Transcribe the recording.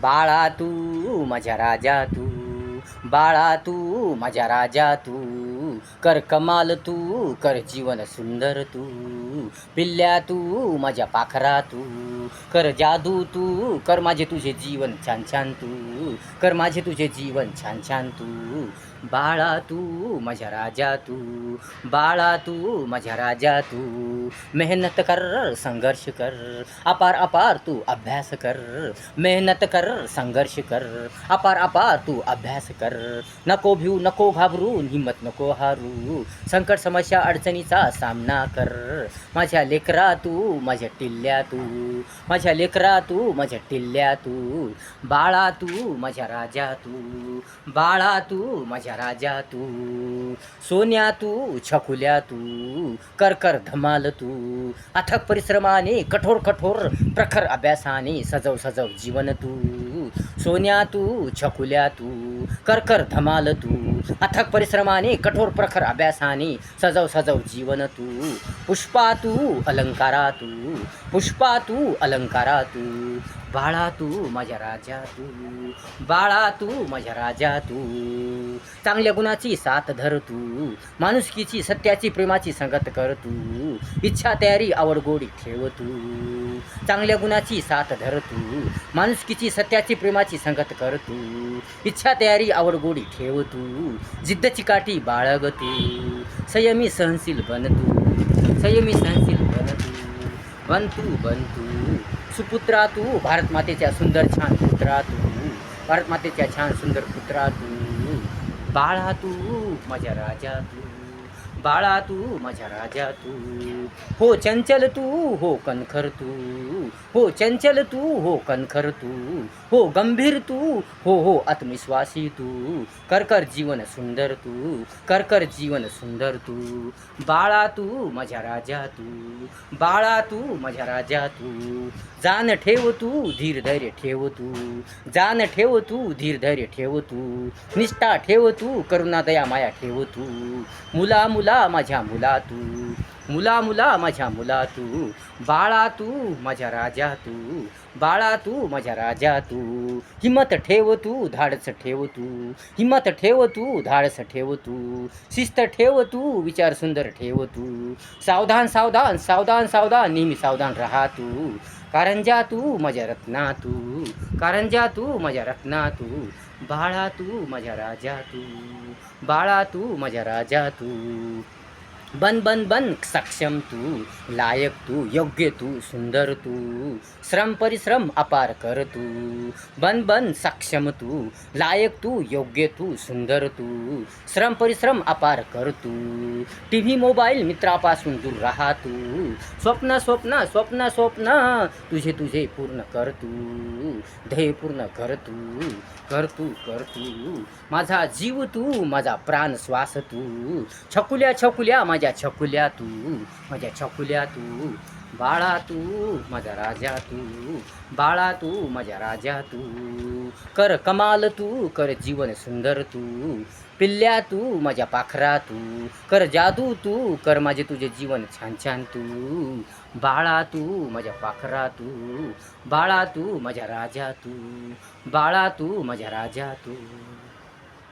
बाळा तू माझ्या राजा तू, बाळा तू माझ्या राजा तू, कर कमाल तू, कर जीवन सुंदर तू, पिल्ल्या तू माझ्या पाखरा तू, कर जादू तू, कर माझे तुझे जीवन छान छान तू, कर माझे तुझे जीवन छान छान तू, बाळा तू माझ्या राजा तू, बाळा तू माझ्या राजा तू, मेहनत कर संघर्ष कर, अपार अपार तू अभ्यास कर, मेहनत कर संघर्ष कर, अपार अपार तू अभ्यास कर, नको भिऊ नको घाबरू, हिम्मत नको हारू, संकट समस्या अडचणीचा सामना कर, माझ्या लेकरा तू माझ्या टिल्ल्या तू, माझ्या लेकरा तू माझ्या टिल्ल्या तू, बाळा तू माझ्या राजा तू, बाळा तू माझ्या राजा तू, सोन्या तू छकुल्या तू, कर कर धमाल तू, अथक परिश्रमाने कठोर कठोर प्रखर अभ्यासाने सजव सजव जीवन तू, सोन्या तू छकुल्या तू, कर कर धमाल तू, अथक परिश्रमाने कठोर प्रखर अभ्यासाने सजव सजव जीवन तू, पुष्पा तू अलंकारा तू, पुष्पा तू अलंकारा तू, बाळा तू माझ्या राजा तू, बाळा तू माझ्या राजा तू, चांगल्या गुणाची साथ धर तू, माणुसकीची सत्याची प्रेमाची संगत कर तू, इच्छा तयारी आवड गोडी ठेव तू, चांगल्या गुणाची साथ धर तू, माणुसकीची सत्याची प्रेमाची संगत कर तू, इच्छा तयारी आवड गोडी ठेव तू, जिद्द चिकाटी बाळग तू, संयमी सहनशील बन तू, संयमी सहनशील बन तू, सुपुत्रा तू, भारत मातेच्या सुंदर छान पुत्रा तू, भारत मातेच्या छान सुंदर पुत्रा तू, बाळा तू माझ्या राजा तू, बाळा तू माझ्या राजा तू, हो चंचल तू हो कणखर तू, हो चंचल तू हो कणखर तू, हो गंभीर तू हो आत्मविश्वासी तू, कर कर जीवन सुंदर तू, कर कर जीवन सुंदर तू, बाळा तू माझ्या राजा तू, बाळा तू माझ्या राजा तू, जान ठेव तू धीर धैर्य ठेव तू, जान ठेव तू धीर धैर्य ठेव तू, निष्ठा ठेव तू करुणा दया माया ठेव तू, मुला मुला माझ्या मुला तू, मुला मुला माझ्या मुला तू, बाळा तू माझ्या राजा तू, बाळा तू माझ्या राजा तू, हिम्मत ठेव तू धाडस ठेव तू, हिम्मत ठेव तू धाडस ठेव तू, शिस्त ठेव तू विचार सुंदर ठेव तू, सावधान सावधान सावधान सावधान नेहमी सावधान राहा तू, कारंजा तू माझ्या रत्ना तू, कारंजा तू माझ्या रत्ना तू, बाळा तू माझ्या राजा तू, बाळा तू माझ्या राजा तू, बन बन बन सक्षम तू, लायक तू योग्य तू सुंदर तू, श्रम परिश्रम अपार कर तू, बन बन सक्षम तू, लायक तू योग्य तू सुंदर तू, श्रम परिश्रम अपार कर तू, टी व्ही मोबाईल मित्रापासून दूर राहा तू, स्वप्न स्वप्न स्वप्न स्वप्न तुझे तुझे पूर्ण कर तू, ध्येय पूर्ण कर तू, कर तू कर तू, माझा जीव तू माझा प्राण श्वास तू, छकुल्या छकुल्या माझ्या छकुल्या तू, माझ्या छकुल्या तू, बाळा तू माझा राजा तू, बाळा तू माझ्या राजा तू, कर कमाल तू कर जीवन सुंदर तू, पिल्ल्या तू माझ्या पाखरा तू, कर जादू तू कर माझे तुझे जीवन छान छान तू, बाळा तू माझ्या पाखरा तू, बाळा तू माझ्या राजा तू, बाळा तू माझ्या राजा तू.